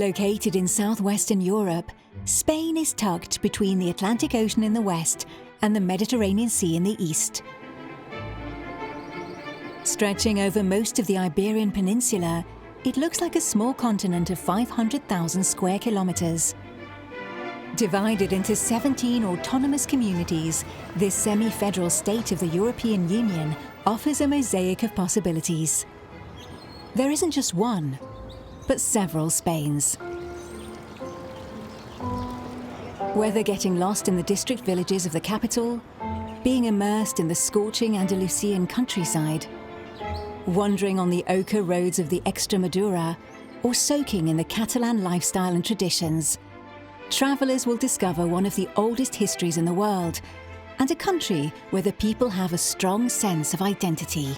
Located in southwestern Europe, Spain is tucked between the Atlantic Ocean in the west and the Mediterranean Sea in the east. Stretching over most of the Iberian Peninsula, it looks like a small continent of 500,000 square kilometers. Divided into 17 autonomous communities, this semi-federal state of the European Union offers a mosaic of possibilities. There isn't just one, but several Spains. Whether getting lost in the district villages of the capital, being immersed in the scorching Andalusian countryside, wandering on the ochre roads of the Extremadura, or soaking in the Catalan lifestyle and traditions, travellers will discover one of the oldest histories in the world and a country where the people have a strong sense of identity.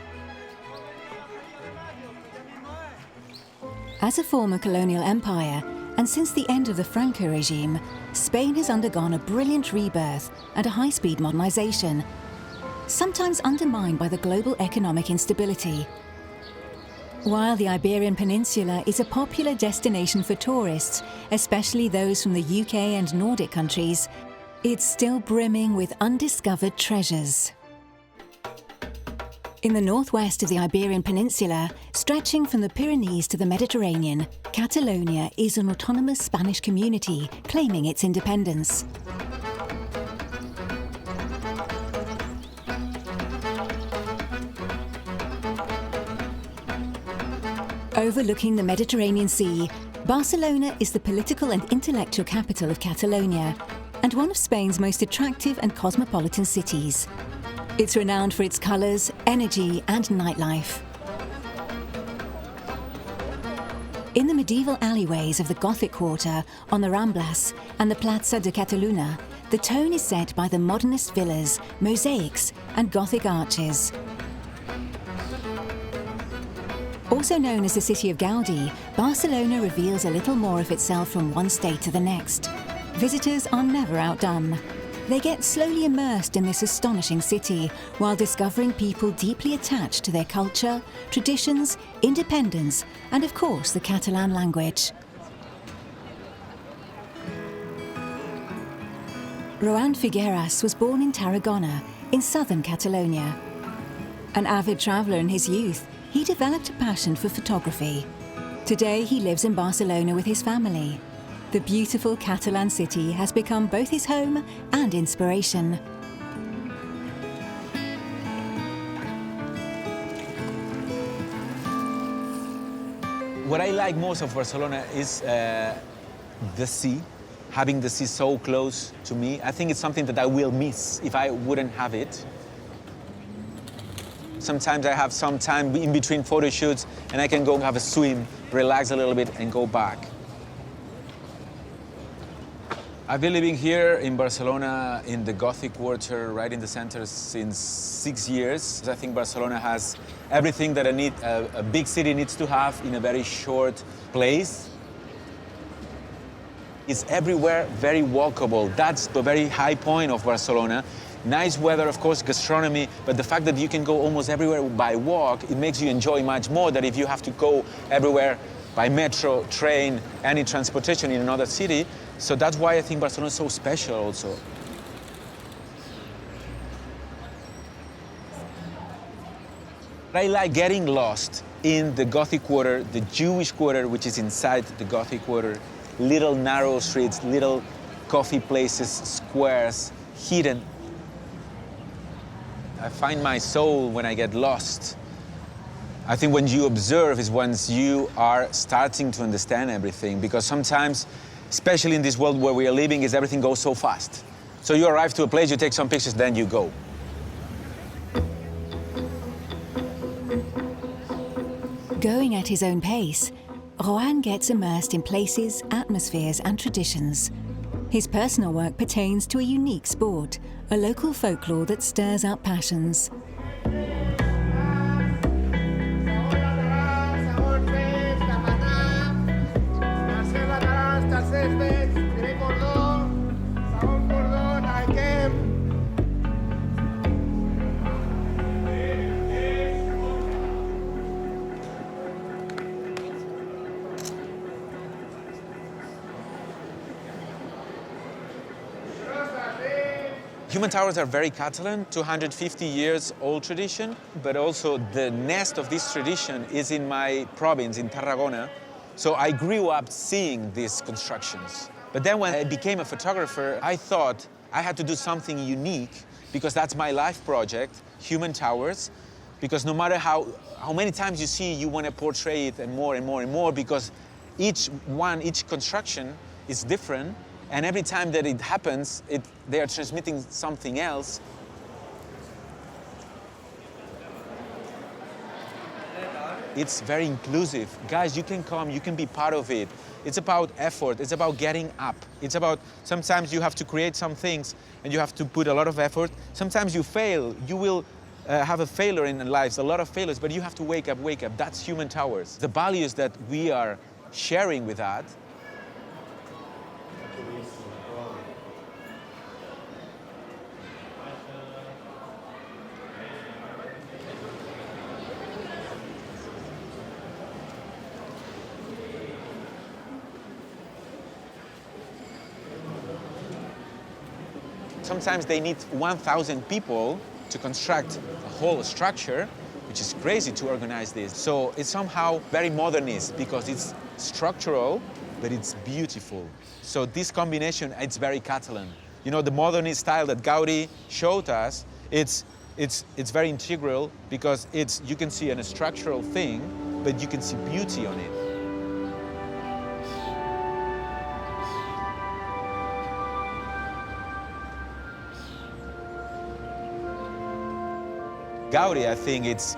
As a former colonial empire, and since the end of the Franco regime, Spain has undergone a brilliant rebirth and a high-speed modernisation, sometimes undermined by the global economic instability. While the Iberian Peninsula is a popular destination for tourists, especially those from the UK and Nordic countries, it's still brimming with undiscovered treasures. In the northwest of the Iberian Peninsula, stretching from the Pyrenees to the Mediterranean, Catalonia is an autonomous Spanish community claiming its independence. Overlooking the Mediterranean Sea, Barcelona is the political and intellectual capital of Catalonia and one of Spain's most attractive and cosmopolitan cities. It's renowned for its colours, energy and nightlife. In the medieval alleyways of the Gothic Quarter, on the Ramblas and the Plaza de Catalunya, the tone is set by the modernist villas, mosaics and Gothic arches. Also known as the City of Gaudi, Barcelona reveals a little more of itself from one state to the next. Visitors are never outdone. They get slowly immersed in this astonishing city while discovering people deeply attached to their culture, traditions, independence, and of course the Catalan language. Rohan Figueras was born in Tarragona, in southern Catalonia. An avid traveller in his youth, he developed a passion for photography. Today he lives in Barcelona with his family. The beautiful Catalan city has become both his home and inspiration. What I like most of Barcelona is the sea, having the sea so close to me. I think it's something that I will miss if I wouldn't have it. Sometimes I have some time in between photo shoots and I can go have a swim, relax a little bit and go back. I've been living here in Barcelona in the Gothic Quarter, right in the center, since 6 years. I think Barcelona has everything that a big city needs to have in a very short place. It's everywhere very walkable. That's the very high point of Barcelona. Nice weather, of course, gastronomy, but the fact that you can go almost everywhere by walk, it makes you enjoy much more than if you have to go everywhere by metro, train, any transportation in another city. So that's why I think Barcelona is so special also. I like getting lost in the Gothic Quarter, the Jewish quarter, which is inside the Gothic Quarter. Little narrow streets, little coffee places, squares, hidden. I find my soul when I get lost. I think when you observe is once you are starting to understand everything, because sometimes, especially in this world where we are living, is everything goes so fast. So you arrive to a place, you take some pictures, then you go. Going at his own pace, Rohan gets immersed in places, atmospheres and traditions. His personal work pertains to a unique sport, a local folklore that stirs up passions. Human towers are very Catalan, 250 years old tradition, but also the nest of this tradition is in my province, in Tarragona. So I grew up seeing these constructions. But then when I became a photographer, I thought I had to do something unique because that's my life project, human towers, because no matter how many times you see, you want to portray it and more and more and more, because each construction is different. And every time that it happens, they are transmitting something else. It's very inclusive. Guys, you can come, you can be part of it. It's about effort, it's about getting up. It's about, sometimes you have to create some things and you have to put a lot of effort. Sometimes you fail, you will have a failure in lives, a lot of failures, but you have to wake up, wake up. That's human towers. The values that we are sharing with that. Sometimes they need 1,000 people to construct a whole structure, which is crazy to organize this. So it's somehow very modernist because it's structural, but it's beautiful. So this combination, it's very Catalan. You know, the modernist style that Gaudi showed us, it's very integral because you can see a structural thing, but you can see beauty on it. Gaudi, I think it's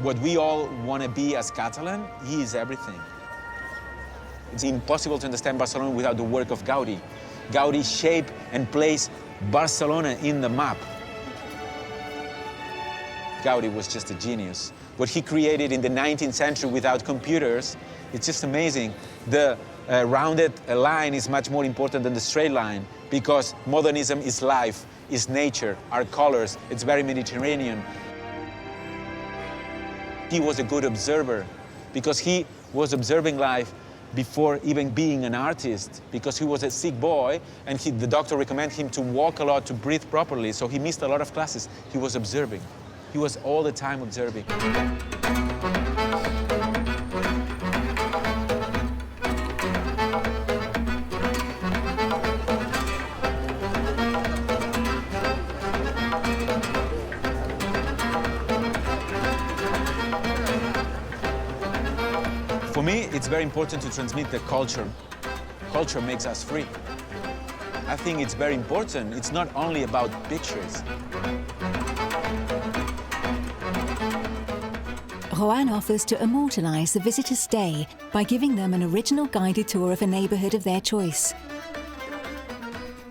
what we all want to be as Catalan. He is everything. It's impossible to understand Barcelona without the work of Gaudi. Gaudi shaped and placed Barcelona in the map. Gaudi was just a genius. What he created in the 19th century without computers, it's just amazing. The rounded line is much more important than the straight line because modernism is life, is nature, are colors, it's very Mediterranean. He was a good observer because he was observing life before even being an artist, because he was a sick boy and the doctor recommended him to walk a lot, to breathe properly, so he missed a lot of classes. He was observing. He was all the time observing. For me, it's very important to transmit the culture. Culture makes us free. I think it's very important. It's not only about pictures. Rohan offers to immortalize the visitor's stay by giving them an original guided tour of a neighborhood of their choice.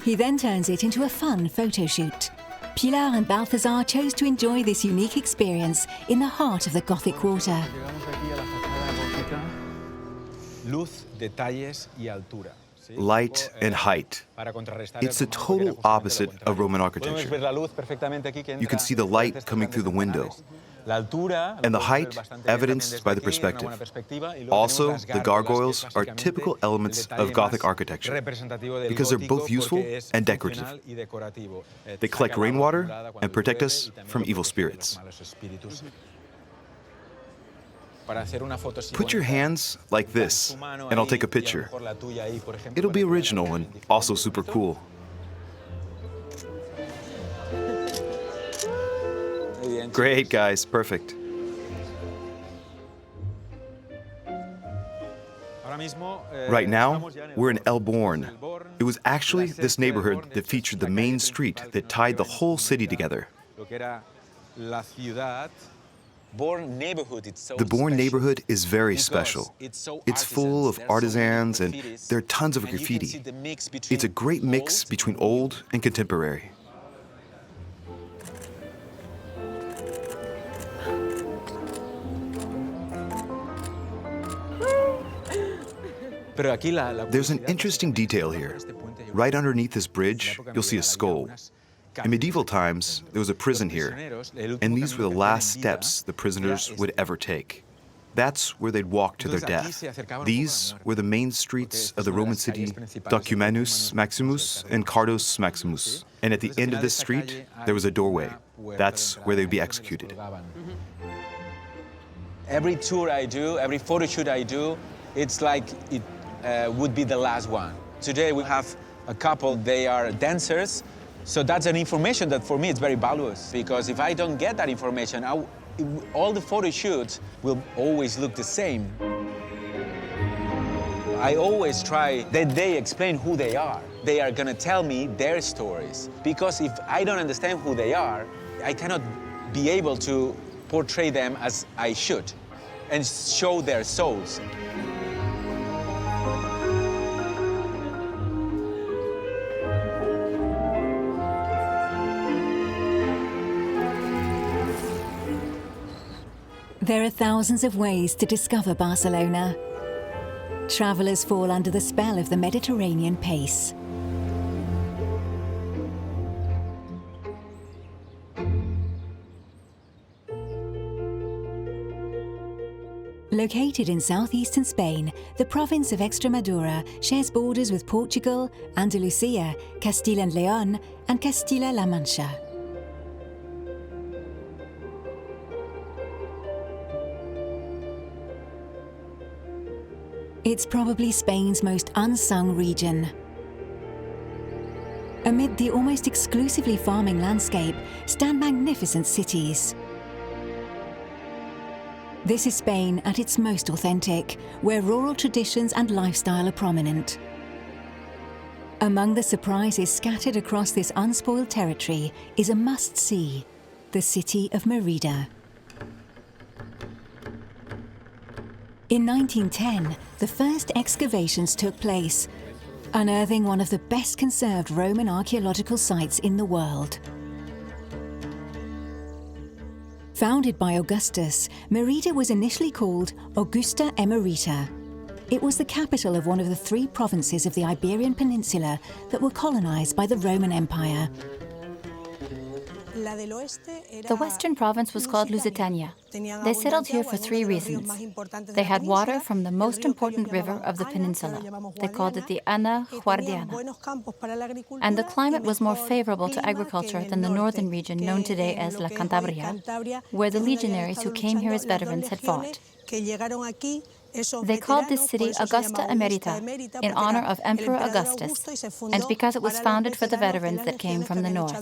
He then turns it into a fun photo shoot. Pilar and Balthazar chose to enjoy this unique experience in the heart of the Gothic Quarter. Light and height. It's the total opposite of Roman architecture. You can see the light coming through the window, and the height evidenced by the perspective. Also, the gargoyles are typical elements of Gothic architecture because they're both useful and decorative. They collect rainwater and protect us from evil spirits. Put your hands like this, and I'll take a picture. It'll be original and also super cool. Great, guys. Perfect. Right now, we're in Elborn. It was actually this neighborhood that featured the main street that tied the whole city together. The Born neighborhood is very special. It's full of artisans and there are tons of graffiti. It's a great mix between old and contemporary. There's an interesting detail here. Right underneath this bridge, you'll see a skull. In medieval times, there was a prison here, and these were the last steps the prisoners would ever take. That's where they'd walk to their death. These were the main streets of the Roman city Documenus Maximus and Cardos Maximus. And at the end of this street, there was a doorway. That's where they'd be executed. Every tour I do, every photo shoot I do, it's like it would be the last one. Today we have a couple, they are dancers, so that's an information that for me is very valuable, because if I don't get that information, all the photo shoots will always look the same. I always try that they explain who they are. They are gonna tell me their stories, because if I don't understand who they are, I cannot be able to portray them as I should and show their souls. There are thousands of ways to discover Barcelona. Travelers fall under the spell of the Mediterranean pace. Located in southeastern Spain, the province of Extremadura shares borders with Portugal, Andalusia, Castile and León, and Castilla-La Mancha. It's probably Spain's most unsung region. Amid the almost exclusively farming landscape stand magnificent cities. This is Spain at its most authentic, where rural traditions and lifestyle are prominent. Among the surprises scattered across this unspoiled territory is a must-see, the city of Mérida. In 1910, the first excavations took place, unearthing one of the best conserved Roman archaeological sites in the world. Founded by Augustus, Mérida was initially called Augusta Emerita. It was the capital of one of the 3 provinces of the Iberian Peninsula that were colonized by the Roman Empire. The western province was called Lusitania. They settled here for 3 reasons. They had water from the most important river of the peninsula. They called it the unhurried. And the climate was more favorable to agriculture than the northern region known today as La Cantabria, where the legionaries who came here as veterans had fought. They called this city Augusta Emerita in honor of Emperor Augustus, and because it was founded for the veterans that came from the north.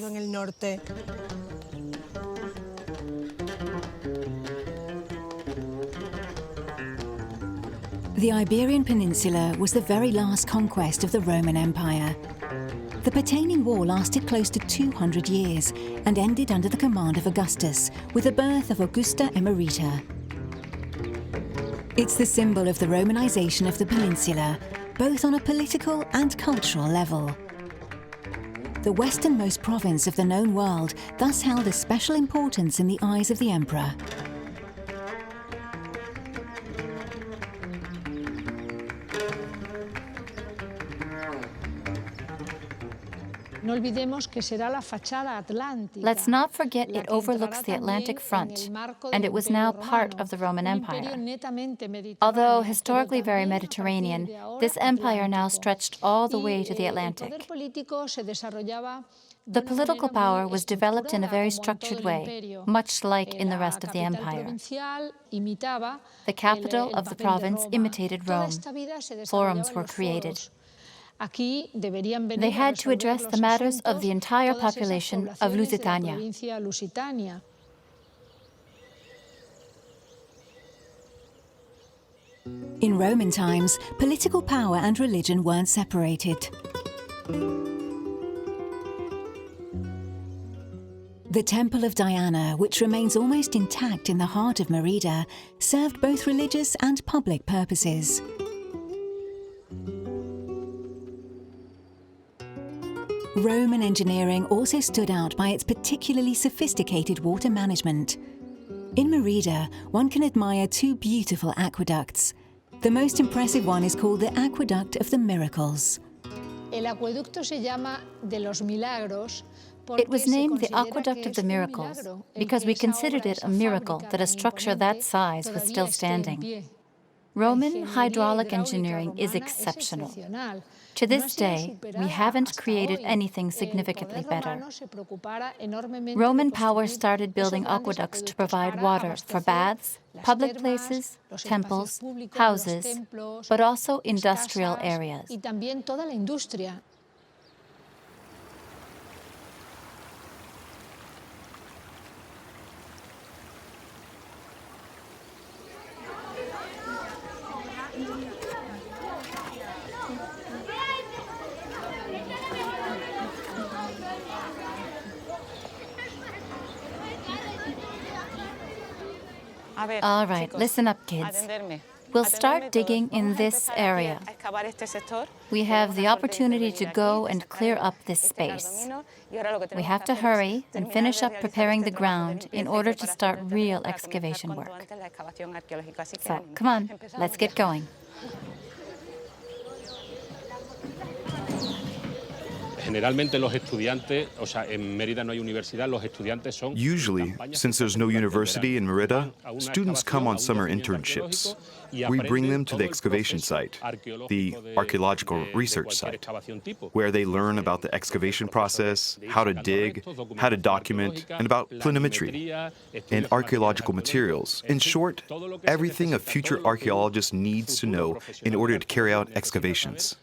The Iberian Peninsula was the very last conquest of the Roman Empire. The Patanian War lasted close to 200 years and ended under the command of Augustus with the birth of Augusta Emerita. It's the symbol of the Romanization of the peninsula, both on a political and cultural level. The westernmost province of the known world thus held a special importance in the eyes of the emperor. Let's not forget it overlooks the Atlantic front, and it was now part of the Roman Empire. Although historically very Mediterranean, this empire now stretched all the way to the Atlantic. The political power was developed in a very structured way, much like in the rest of the empire. The capital of the province imitated Rome. Forums were created. They had to address the matters of the entire population of Lusitania. In Roman times, political power and religion weren't separated. The Temple of Diana, which remains almost intact in the heart of Mérida, served both religious and public purposes. Roman engineering also stood out by its particularly sophisticated water management. In Mérida, one can admire 2 beautiful aqueducts. The most impressive one is called the Aqueduct of the Miracles. It was named the Aqueduct of the Miracles because we considered it a miracle that a structure that size was still standing. Roman hydraulic engineering is exceptional. To this day, we haven't created anything significantly better. Roman power started building aqueducts to provide water for baths, public places, temples, houses, but also industrial areas. All right, listen up, kids. We'll start digging in this area. We have the opportunity to go and clear up this space. We have to hurry and finish up preparing the ground in order to start real excavation work. So, come on, let's get going. Usually, since there's no university in Mérida, students come on summer internships. We bring them to the excavation site, the archaeological research site, where they learn about the excavation process, how to dig, how to document, and about planimetry and archaeological materials. In short, everything a future archaeologist needs to know in order to carry out excavations.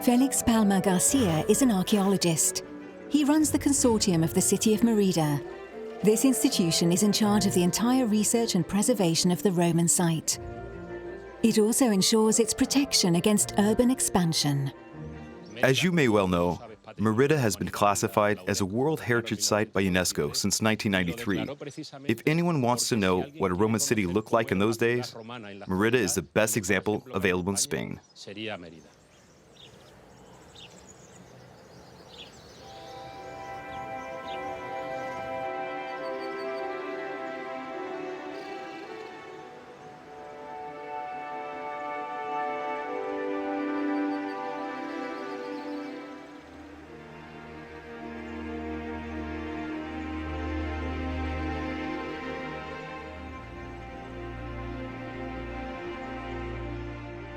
Felix Palma Garcia is an archaeologist. He runs the consortium of the city of Mérida. This institution is in charge of the entire research and preservation of the Roman site. It also ensures its protection against urban expansion. As you may well know, Mérida has been classified as a World Heritage Site by UNESCO since 1993. If anyone wants to know what a Roman city looked like in those days, Mérida is the best example available in Spain.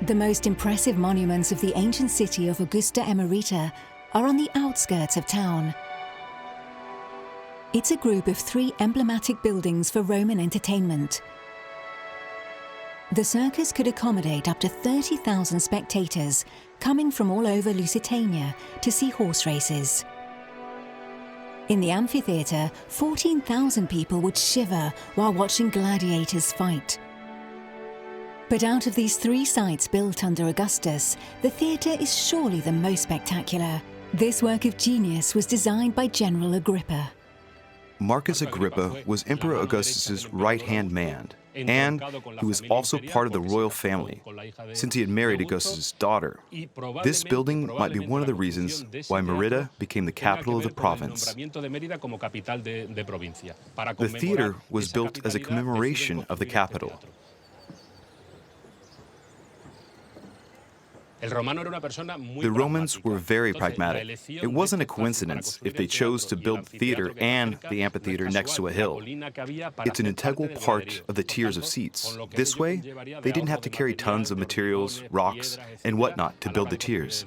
The most impressive monuments of the ancient city of Augusta Emerita are on the outskirts of town. It's a group of 3 emblematic buildings for Roman entertainment. The circus could accommodate up to 30,000 spectators coming from all over Lusitania to see horse races. In the amphitheatre, 14,000 people would shiver while watching gladiators fight. But out of these 3 sites built under Augustus, the theatre is surely the most spectacular. This work of genius was designed by General Agrippa. Marcus Agrippa was Emperor Augustus's right-hand man, and he was also part of the royal family, since he had married Augustus's daughter. This building might be one of the reasons why Mérida became the capital of the province. The theater was built as a commemoration of the capital. The Romans were very pragmatic. It wasn't a coincidence if they chose to build the theater and the amphitheater next to a hill. It's an integral part of the tiers of seats. This way, they didn't have to carry tons of materials, rocks, and whatnot to build the tiers.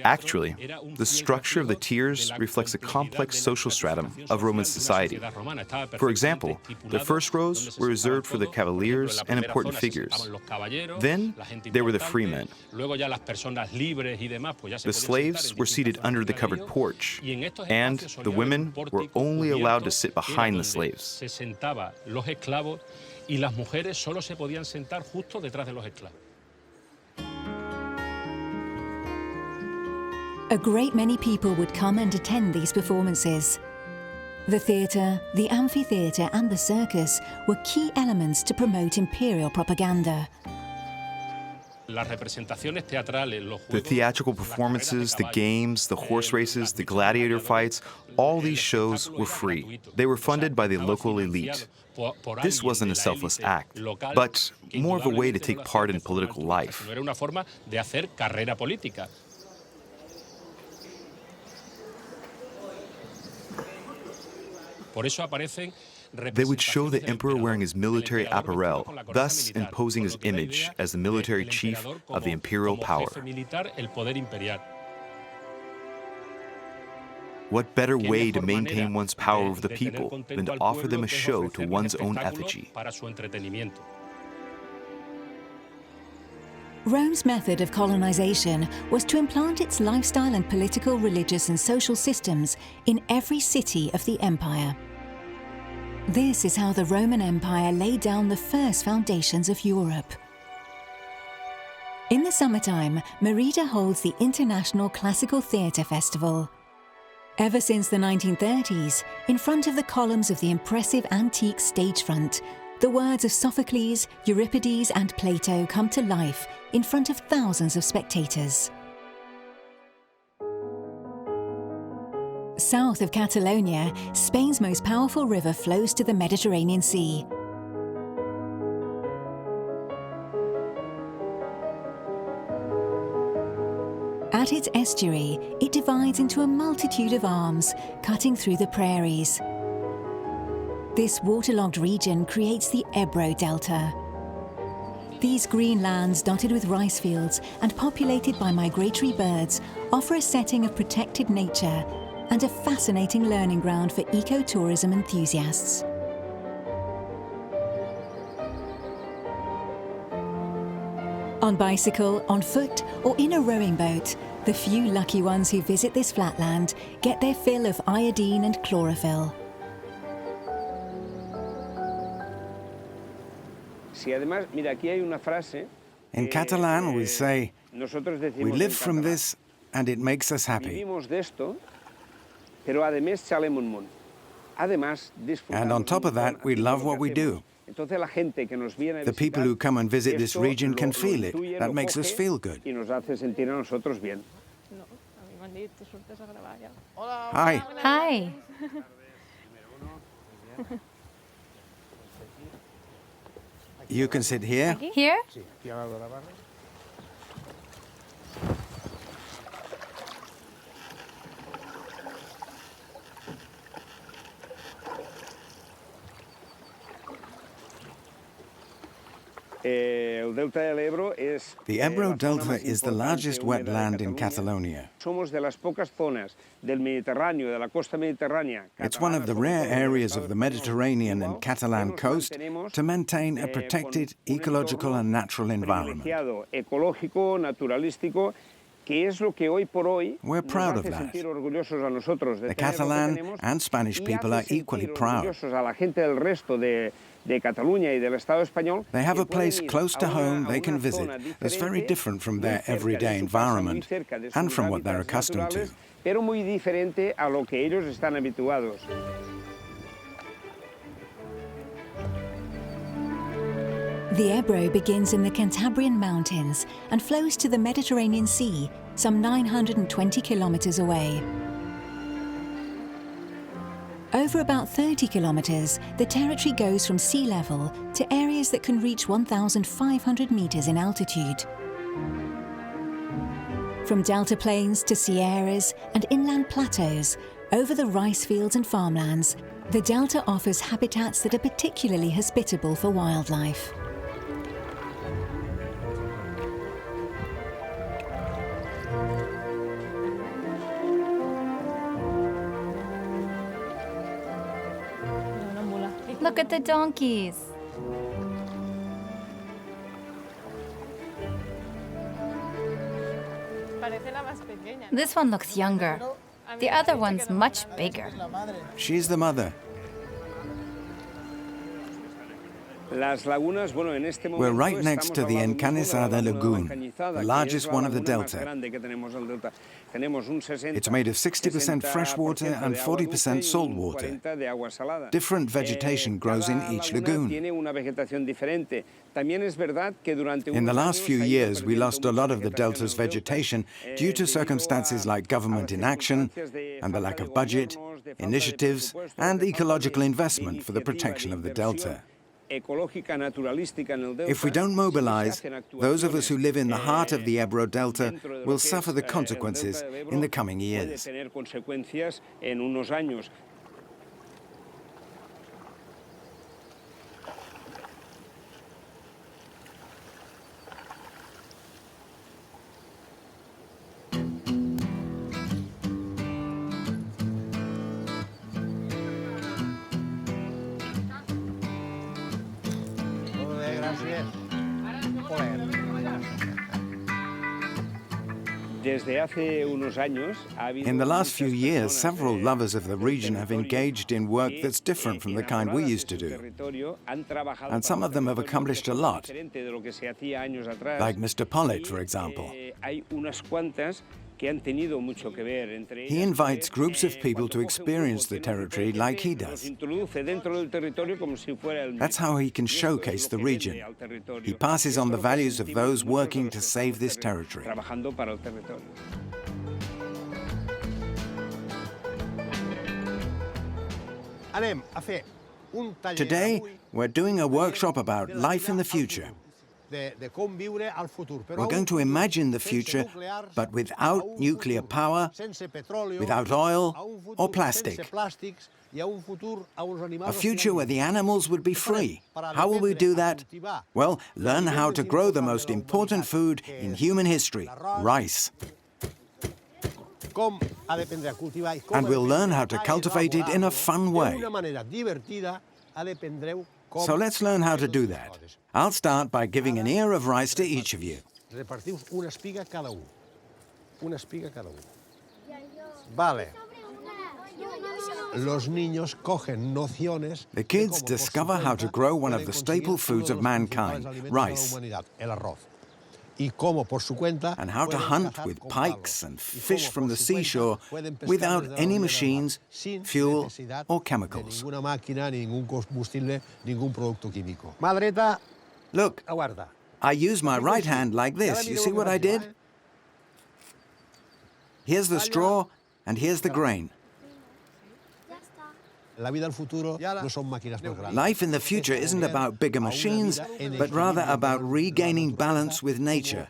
Actually, the structure of the tiers reflects a complex social stratum of Roman society. For example, the first rows were reserved for the cavaliers and important figures. Then, there were the freemen. The slaves were seated under the covered porch, and the women were only allowed to sit behind the slaves. A great many people would come and attend these performances. The theatre, the amphitheatre and the circus were key elements to promote imperial propaganda. The theatrical performances, the games, the horse races, the gladiator fights, all these shows were free. They were funded by the local elite. This wasn't a selfless act, but more of a way to take part in political life. They would show the emperor wearing his military apparel, thus imposing his image as the military chief of the imperial power. What better way to maintain one's power over the people than to offer them a show to one's own effigy? Rome's method of colonization was to implant its lifestyle and political, religious and social systems in every city of the empire. This is how the Roman Empire laid down the first foundations of Europe. In the summertime, Mérida holds the International Classical Theatre Festival. Ever since the 1930s, in front of the columns of the impressive antique stage front, the words of Sophocles, Euripides and Plato come to life in front of thousands of spectators. South of Catalonia, Spain's most powerful river flows to the Mediterranean Sea. At its estuary, it divides into a multitude of arms, cutting through the prairies. This waterlogged region creates the Ebro Delta. These green lands, dotted with rice fields and populated by migratory birds, offer a setting of protected nature and a fascinating learning ground for ecotourism enthusiasts. On bicycle, on foot, or in a rowing boat, the few lucky ones who visit this flatland get their fill of iodine and chlorophyll. In Catalan, we say, we live from this and it makes us happy. And on top of that, we love what we do. The people who come and visit this region can feel it. That makes us feel good. Hi. Hi. You can sit here. Here? The Ebro Delta is the largest wetland in Catalonia. It's one of the rare areas of the Mediterranean and Catalan coast to maintain a protected ecological and natural environment. We're proud of that. The Catalan and Spanish people are equally proud. They have a place close to home they can visit that's very different from their everyday environment and from what they're accustomed to. The Ebro begins in the Cantabrian Mountains and flows to the Mediterranean Sea, some 920 kilometers away. Over about 30 kilometers, the territory goes from sea level to areas that can reach 1,500 meters in altitude. From delta plains to sierras and inland plateaus, over the rice fields and farmlands, the delta offers habitats that are particularly hospitable for wildlife. Look at the donkeys. This one looks younger. The other one's much bigger. She's the mother. We're right next to the Encanizada Lagoon, the largest one of the delta. It's made of 60% fresh water and 40% salt water. Different vegetation grows in each lagoon. In the last few years, we lost a lot of the delta's vegetation due to circumstances like government inaction and the lack of budget, initiatives, and ecological investment for the protection of the delta. If we don't mobilize, those of us who live in the heart of the Ebro Delta will suffer the consequences in the coming years. In the last few years, several lovers of the region have engaged in work that's different from the kind we used to do. And some of them have accomplished a lot, like Mr. Pollitt, for example. He invites groups of people to experience the territory like he does. That's how he can showcase the region. He passes on the values of those working to save this territory. Today, we're doing a workshop about life in the future. We're going to imagine the future, but without nuclear power, without oil or plastic. A future where the animals would be free. How will we do that? Well, learn how to grow the most important food in human history, rice. And we'll learn how to cultivate it in a fun way. So let's learn how to do that. I'll start by giving an ear of rice to each of you. The kids discover how to grow one of the staple foods of mankind, rice, and how to hunt with pikes and fish from the seashore without any machines, fuel, or chemicals. Look, I use my right hand like this. You see what I did? Here's the straw, and here's the grain. Life in the future isn't about bigger machines, but rather about regaining balance with nature,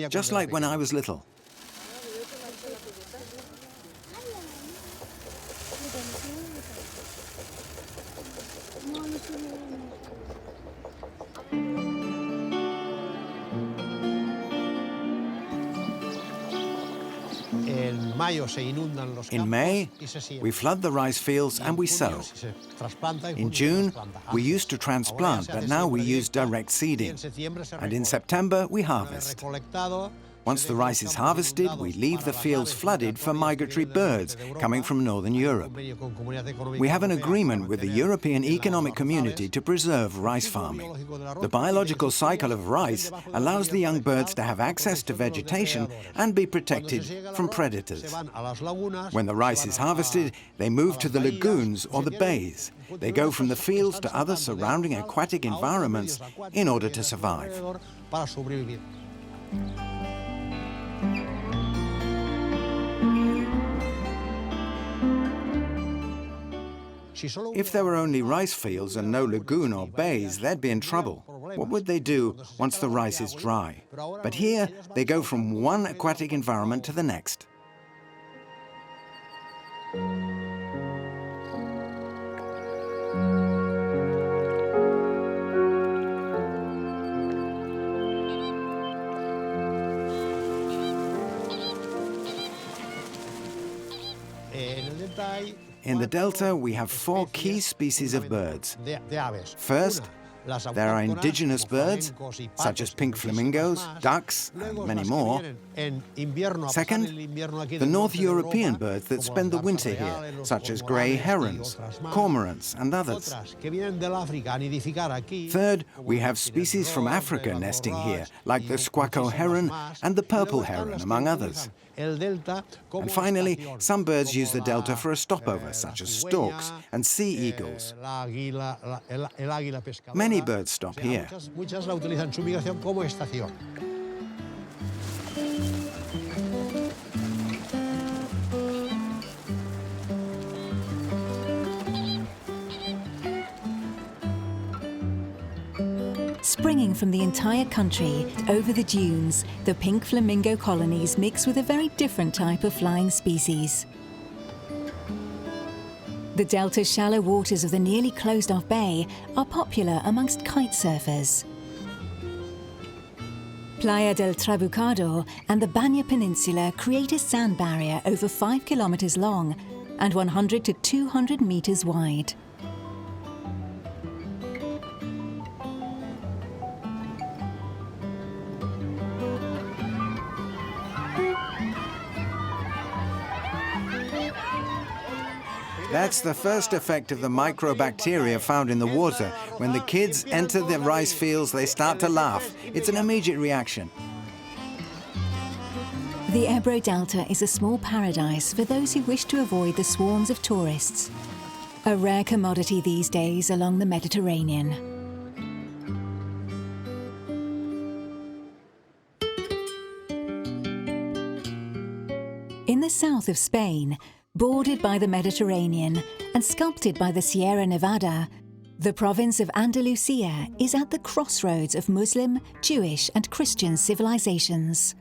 just like when I was little. In May, we flood the rice fields and we sow. In June, we used to transplant, but now we use direct seeding. And in September, we harvest. Once the rice is harvested, we leave the fields flooded for migratory birds coming from Northern Europe. We have an agreement with the European Economic Community to preserve rice farming. The biological cycle of rice allows the young birds to have access to vegetation and be protected from predators. When the rice is harvested, they move to the lagoons or the bays. They go from the fields to other surrounding aquatic environments in order to survive. If there were only rice fields and no lagoon or bays, they'd be in trouble. What would they do once the rice is dry? But here, they go from one aquatic environment to the next. In the delta, we have 4 key species of birds. First, There are indigenous birds, such as pink flamingos, ducks, and many more. Second, the North European birds that spend the winter here, such as grey herons, cormorants, and others. Third, we have species from Africa nesting here, like the squacco heron and the purple heron, among others. And finally, some birds use the delta for a stopover, such as storks and sea eagles. Many birds stop here. Springing from the entire country, over the dunes, the pink flamingo colonies mix with a very different type of flying species. The delta's shallow waters of the nearly closed-off bay are popular amongst kite surfers. Playa del Trabucado and the Banya Peninsula create a sand barrier over 5 kilometers long and 100 to 200 meters wide. That's the first effect of the microbacteria found in the water. When the kids enter the rice fields, they start to laugh. It's an immediate reaction. The Ebro Delta is a small paradise for those who wish to avoid the swarms of tourists. A rare commodity these days along the Mediterranean. In the south of Spain, bordered by the Mediterranean and sculpted by the Sierra Nevada, the province of Andalusia is at the crossroads of Muslim, Jewish and Christian civilizations.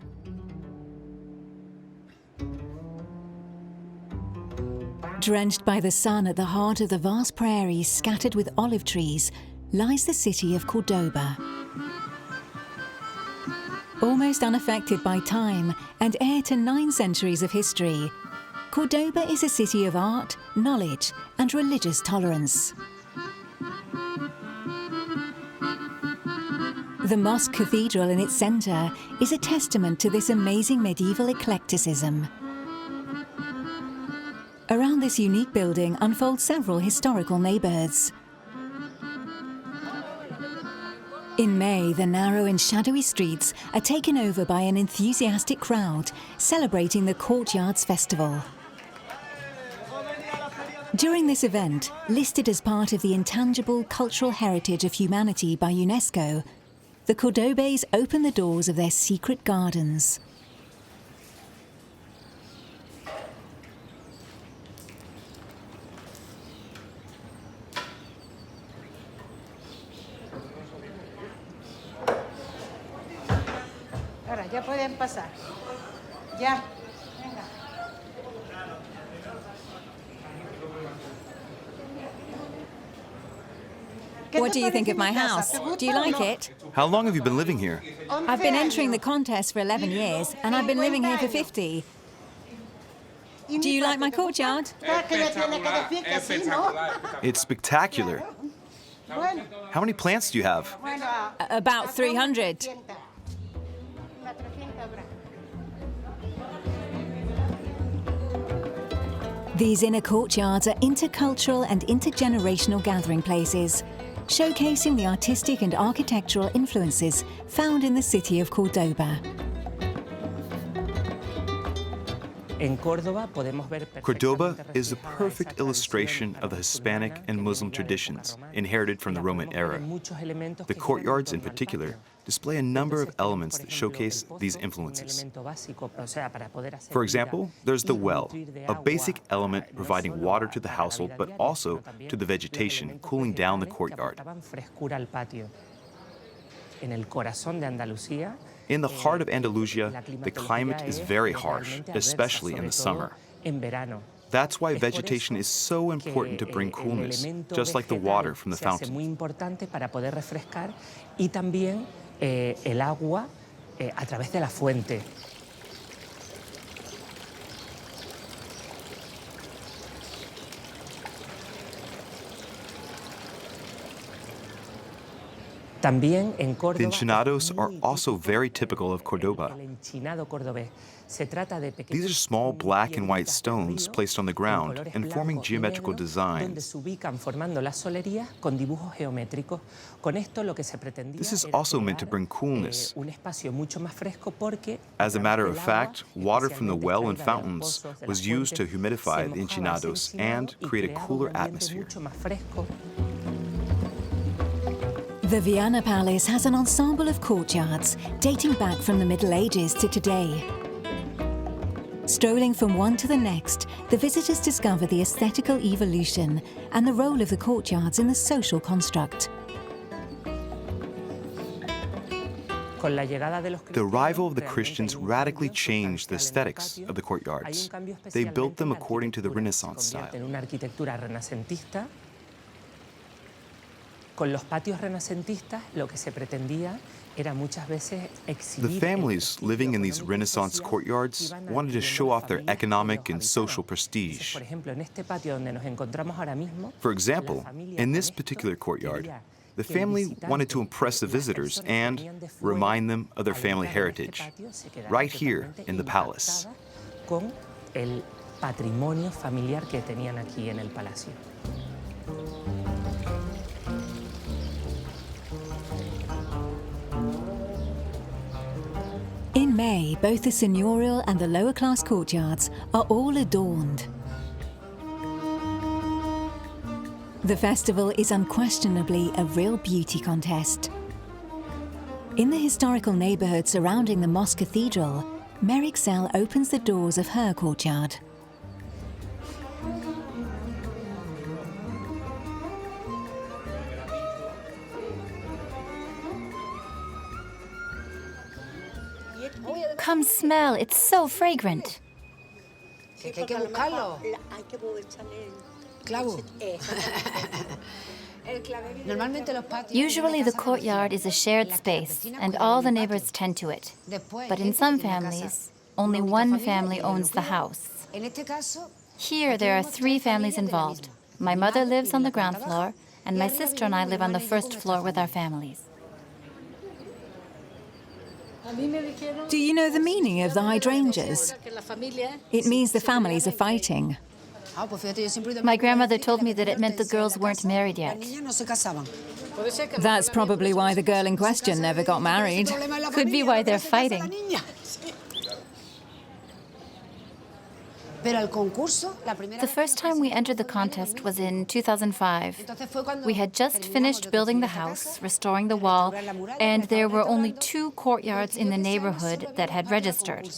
Drenched by the sun at the heart of the vast prairies scattered with olive trees, lies the city of Cordoba. Almost unaffected by time and heir to 9 centuries of history, Cordoba is a city of art, knowledge, and religious tolerance. The mosque cathedral in its centre is a testament to this amazing medieval eclecticism. Around this unique building unfold several historical neighbourhoods. In May, the narrow and shadowy streets are taken over by an enthusiastic crowd celebrating the Courtyards Festival. During this event, listed as part of the intangible cultural heritage of humanity by UNESCO, the Cordobés open the doors of their secret gardens. Ahora, ya pueden pasar. Ya. Venga. What do you think of my house? Do you like it? How long have you been living here? I've been entering the contest for 11 years, and I've been living here for 50. Do you like my courtyard? It's spectacular. How many plants do you have? About 300. These inner courtyards are intercultural and intergenerational gathering places, showcasing the artistic and architectural influences found in the city of Cordoba. Cordoba is a perfect illustration of the Hispanic and Muslim traditions inherited from the Roman era. The courtyards, in particular, display a number of elements that showcase these influences. For example, there's the well, a basic element providing water to the household, but also to the vegetation, cooling down the courtyard. In the heart of Andalusia, the climate is very harsh, especially in the summer. That's why vegetation is so important to bring coolness, just like the water from the fountain. El agua a través de la fuente. También en The Córdoba. enchinados are also very typical of Cordoba. El enchinado cordobés. Se trata de These are small black and white stones placed on the ground and forming geometrical donde designs. se ubican formando las solerías con dibujos geométricos. Con esto lo que se pretendía This is era also meant to crear, bring coolness. un espacio mucho más fresco porque As a matter of el agua, fact, water from the well and especialmente fountains extraída de los pozos, de was las used to fuentes, humidify se the mojaba ese enchinados enchinado and y create a creaba cooler un ambiente atmosphere. mucho más fresco. The Viana Palace has an ensemble of courtyards dating back from the Middle Ages to today. Strolling from one to the next, the visitors discover the aesthetical evolution and the role of the courtyards in the social construct. Con la llegada de los The arrival of the cristianos, Christians realmente hay un radically cambio changed the sustancial en el aesthetics patio. of the courtyards. Hay un cambio They built especialmente them en la according to the arquitectura. Renaissance Se convierte style. en una arquitectura renacentista. Con los patios renacentistas lo que se pretendía era muchas veces exhibir The el families prestigio living in these económico y Renaissance social courtyards que iban wanted to adquiriendo show las off their familias que economic los and habitaban. social Entonces, prestige. por ejemplo, en este patio donde nos encontramos ahora mismo, For la example, familia in con this esto particular courtyard, quería the que el family visitante, wanted to impress the las visitors personas que and venían de fuera, remind them of their al family entrar en este heritage, patio, se quedaran right here totalmente in the palace. impactadas con el patrimonio familiar que tenían aquí en el palacio. In May, both the seigneurial and the lower class courtyards are all adorned. The festival is unquestionably a real beauty contest. In the historical neighbourhood surrounding the mosque cathedral, Merixel opens the doors of her courtyard. Come smell, it's so fragrant. Que hay que buscarlo. Clavo. Usually the courtyard is a shared space and all the neighbors tend to it. But in some families, only one family owns the house. Here there are 3 families involved. My mother lives on the ground floor and my sister and I live on the first floor with our families. Do you know the meaning of the hydrangeas? It means the families are fighting. My grandmother told me that it meant the girls weren't married yet. That's probably why the girl in question never got married. Could be why they're fighting. The first time we entered the contest was in 2005. We had just finished building the house, restoring the wall, and there were only 2 courtyards in the neighborhood that had registered.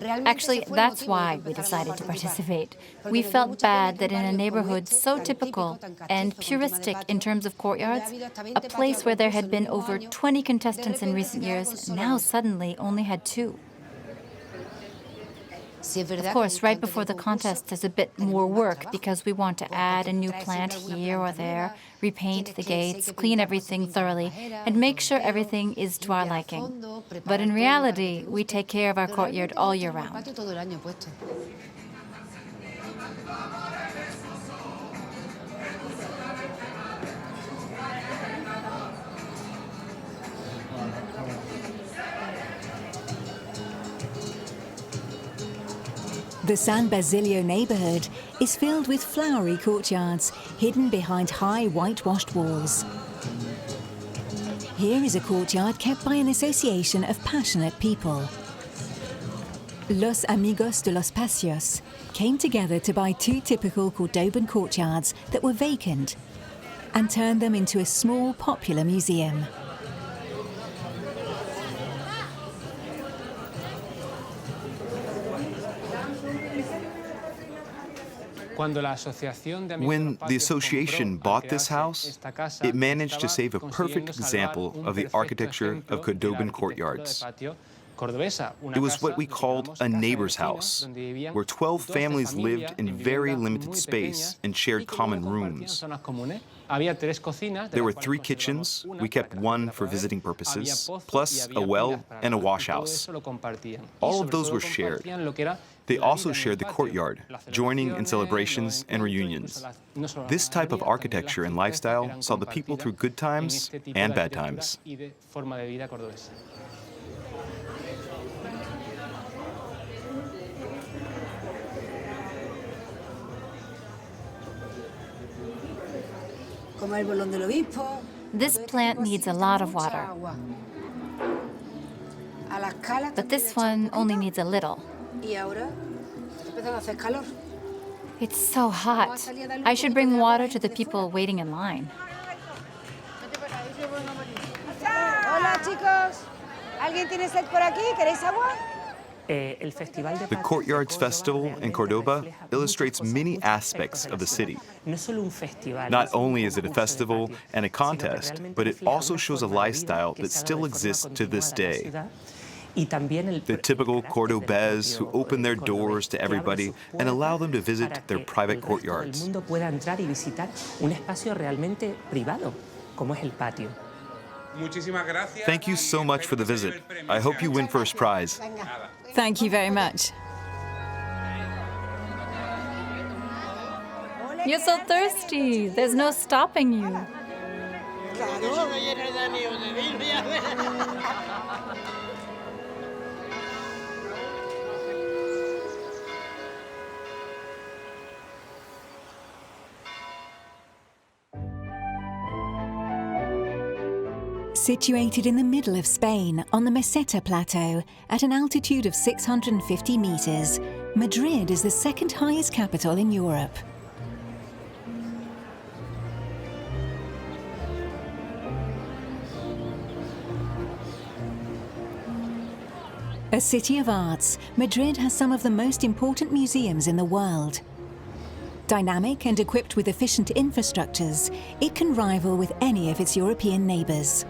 Actually, that's why we decided to participate. We felt bad that in a neighborhood so typical and puristic in terms of courtyards, a place where there had been over 20 contestants in recent years now suddenly only had 2. Of course, right before the contest, there's a bit more work because we want to add a new plant here or there, repaint the gates, clean everything thoroughly, and make sure everything is to our liking. But in reality, we take care of our courtyard all year round. The San Basilio neighbourhood is filled with flowery courtyards hidden behind high whitewashed walls. Here is a courtyard kept by an association of passionate people. Los Amigos de los Paseos came together to buy 2 typical Cordoban courtyards that were vacant and turned them into a small popular museum. When the association bought this house, it managed to save a perfect example of the architecture of Cordoban courtyards. It was what we called a neighbor's house, where 12 families lived in very limited space and shared common rooms. There were 3 kitchens, we kept one for visiting purposes, plus a well and a wash house. All of those were shared. They also shared the courtyard, joining in celebrations and reunions. This type of architecture and lifestyle saw the people through good times and bad times. This plant needs a lot of water, but this one only needs a little. It's so hot. I should bring water to the people waiting in line. Hola, chicos. ¿Alguien tiene sed por aquí? ¿Queréis agua? The Courtyards Festival in Cordoba illustrates many aspects of the city. Not only is it a festival and a contest, but it also shows a lifestyle that still exists to this day. The typical Cordobés who open their doors to everybody and allow them to visit their private courtyards. Thank you so much for the visit. I hope you win first prize. Thank you very much. You're so thirsty. There's no stopping you. Situated in the middle of Spain on the Meseta Plateau at an altitude of 650 meters, Madrid is the second highest capital in Europe. A city of arts, Madrid has some of the most important museums in the world. Dynamic and equipped with efficient infrastructures, it can rival with any of its European neighbours.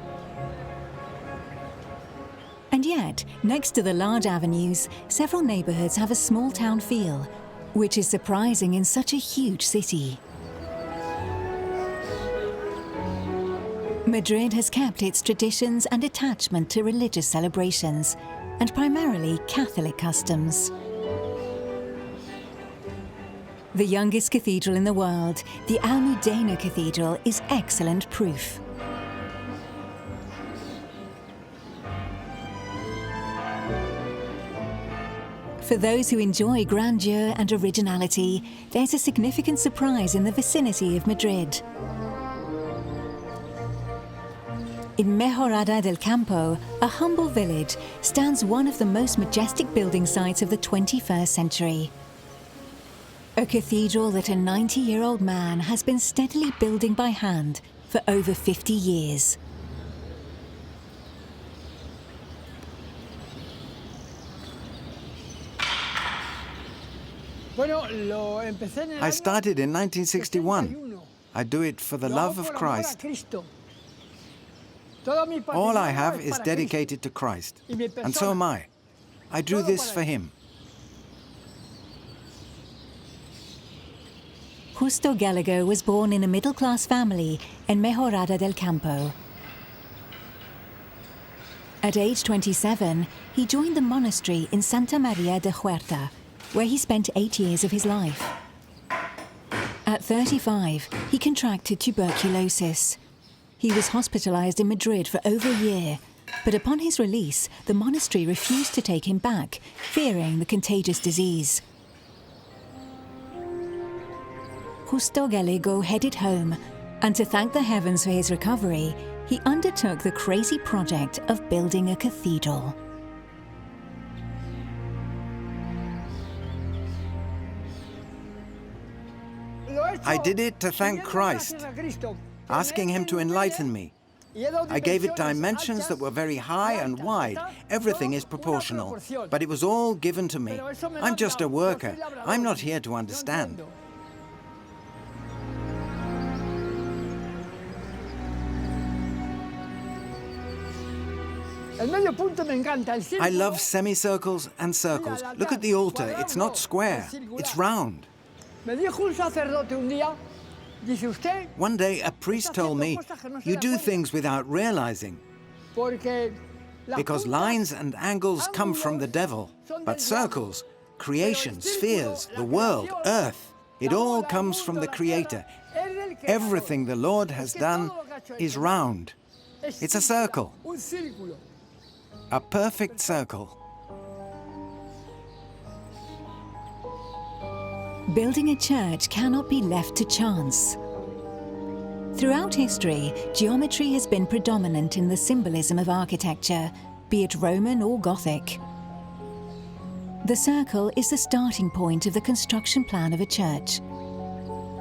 And yet, next to the large avenues, several neighbourhoods have a small-town feel, which is surprising in such a huge city. Madrid has kept its traditions and attachment to religious celebrations, and primarily Catholic customs. The youngest cathedral in the world, the Almudena Cathedral, is excellent proof. For those who enjoy grandeur and originality, there's a significant surprise in the vicinity of Madrid. In Mejorada del Campo, a humble village, stands one of the most majestic building sites of the 21st century. A cathedral that a 90-year-old man has been steadily building by hand for over 50 years. I started in 1961. I do it for the love of Christ. All I have is dedicated to Christ, and so am I. I do this for him. Justo Gallego was born in a middle-class family in Mejorada del Campo. At age 27, he joined the monastery in Santa Maria de Huerta, where he spent 8 years of his life. At 35, he contracted tuberculosis. He was hospitalized in Madrid for over a year, but upon his release, the monastery refused to take him back, fearing the contagious disease. Justo Gallego headed home, and to thank the heavens for his recovery, he undertook the crazy project of building a cathedral. I did it to thank Christ, asking him to enlighten me. I gave it dimensions that were very high and wide. Everything is proportional, but it was all given to me. I'm just a worker. I'm not here to understand. I love semicircles and circles. Look at the altar. It's not square. It's round. One day, a priest told me, you do things without realizing, because lines and angles come from the devil, but circles Creation, spheres, the world, earth, it all comes from the Creator. Everything the Lord has done is round. It's a circle. A perfect circle. Building a church cannot be left to chance. Throughout history, geometry has been predominant in the symbolism of architecture, be it Roman or Gothic. The circle is the starting point of the construction plan of a church.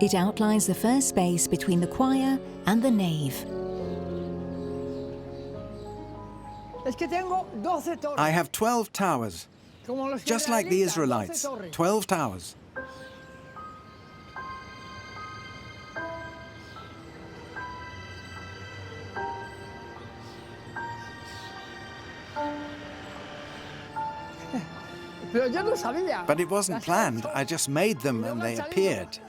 It outlines the first space between the choir and the nave. I have 12 towers, just like the Israelites, 12 towers. But it wasn't planned. I just made them and they appeared.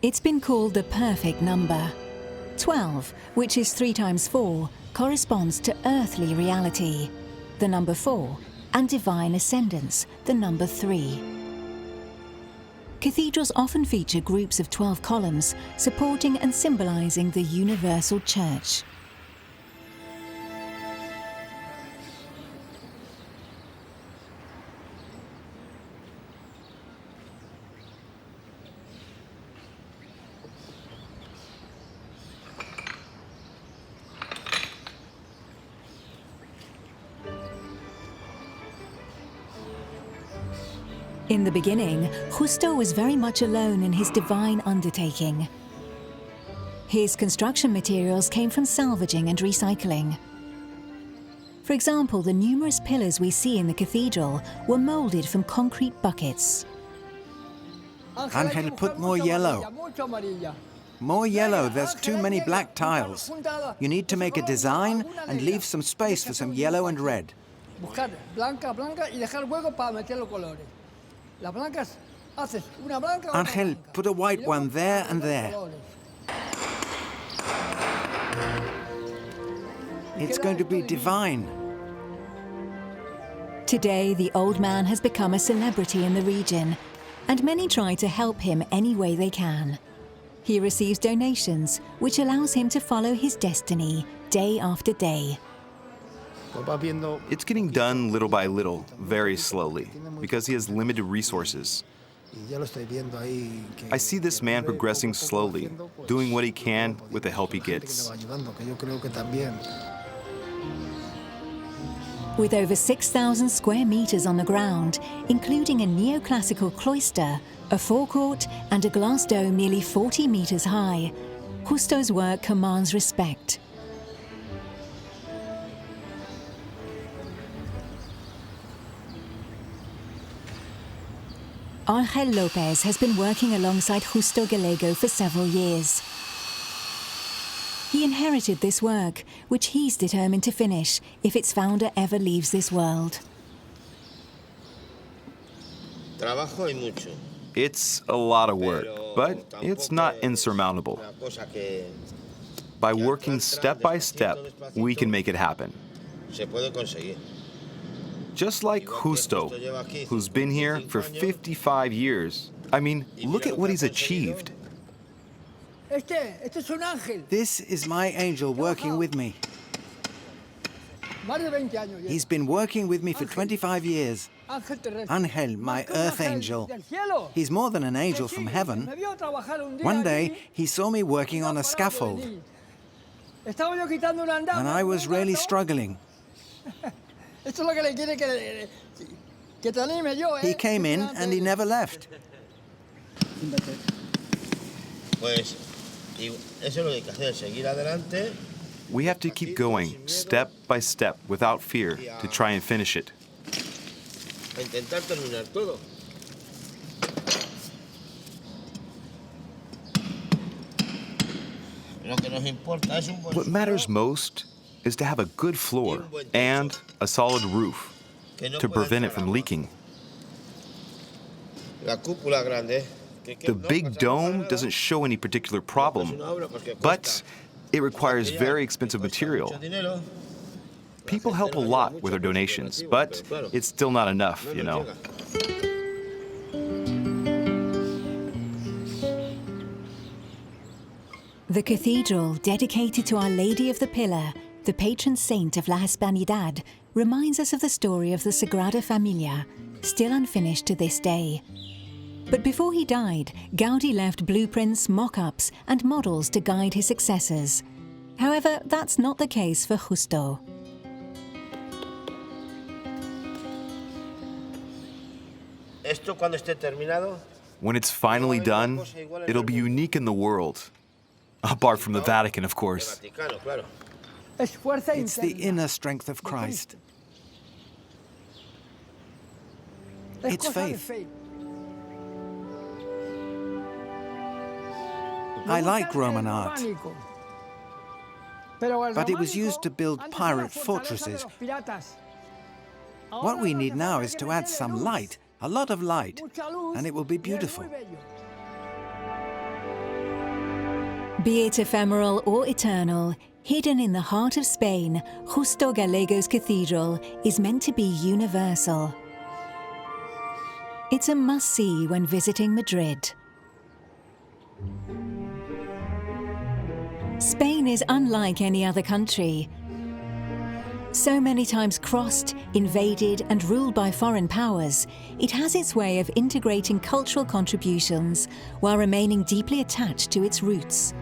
It's been called the perfect number. 12, which is 3 times 4, corresponds to earthly reality, the number 4, and divine ascendance, the number 3. Cathedrals often feature groups of 12 columns supporting and symbolizing the universal church. In the beginning, Justo was very much alone in his divine undertaking. His construction materials came from salvaging and recycling. For example, the numerous pillars we see in the cathedral were molded from concrete buckets. Angel, put more yellow. More yellow, there's too many black tiles. You need to make a design and leave some space for some yellow and red. Angel, put a white one there and there. It's going to be divine. Today, the old man has become a celebrity in the region, and many try to help him any way they can. He receives donations, which allows him to follow his destiny day after day. It's getting done little by little, very slowly, because he has limited resources. I see this man progressing slowly, doing what he can with the help he gets. With over 6,000 square meters on the ground, including a neoclassical cloister, a forecourt, and a glass dome nearly 40 meters high, Justo's work commands respect. Angel Lopez has been working alongside Justo Gallego for several years. He inherited this work, which he's determined to finish if its founder ever leaves this world. It's a lot of work, but it's not insurmountable. By working step by step, we can make it happen. Just like Justo, who's been here for 55 years. I mean, look at what he's achieved. This is my angel working with me. He's been working with me for 25 years. Angel, my earth angel. He's more than an angel from heaven. One day, he saw me working on a scaffold, and I was really struggling. He came in and he never left. We have to keep going, step by step, without fear, to try and finish it. What matters most is to have a good floor and a solid roof to prevent it from leaking. The big dome doesn't show any particular problem, but It requires very expensive material. People help a lot with their donations, but it's still not enough, you know. The cathedral, dedicated to Our Lady of the Pillar, the patron saint of La Hispanidad, reminds us of the story of the Sagrada Família, still unfinished to this day. But before he died, Gaudí left blueprints, mock-ups, and models to guide his successors. However, that's not the case for Justo. When it's finally done, it'll be unique in the world. Apart from the Vatican, of course. It's the inner strength of Christ. It's faith. I like Roman art, but it was used to build pirate fortresses. What we need now is to add some light, a lot of light, and it will be beautiful. Be it ephemeral or eternal, hidden in the heart of Spain, Justo Gallego's cathedral is meant to be universal. It's a must-see when visiting Madrid. Spain is unlike any other country. So many times crossed, invaded, and ruled by foreign powers, it has its way of integrating cultural contributions while remaining deeply attached to its roots.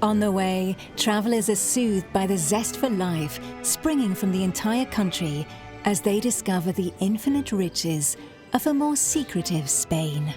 On the way, travelers are soothed by the zest for life springing from the entire country as they discover the infinite riches of a more secretive Spain.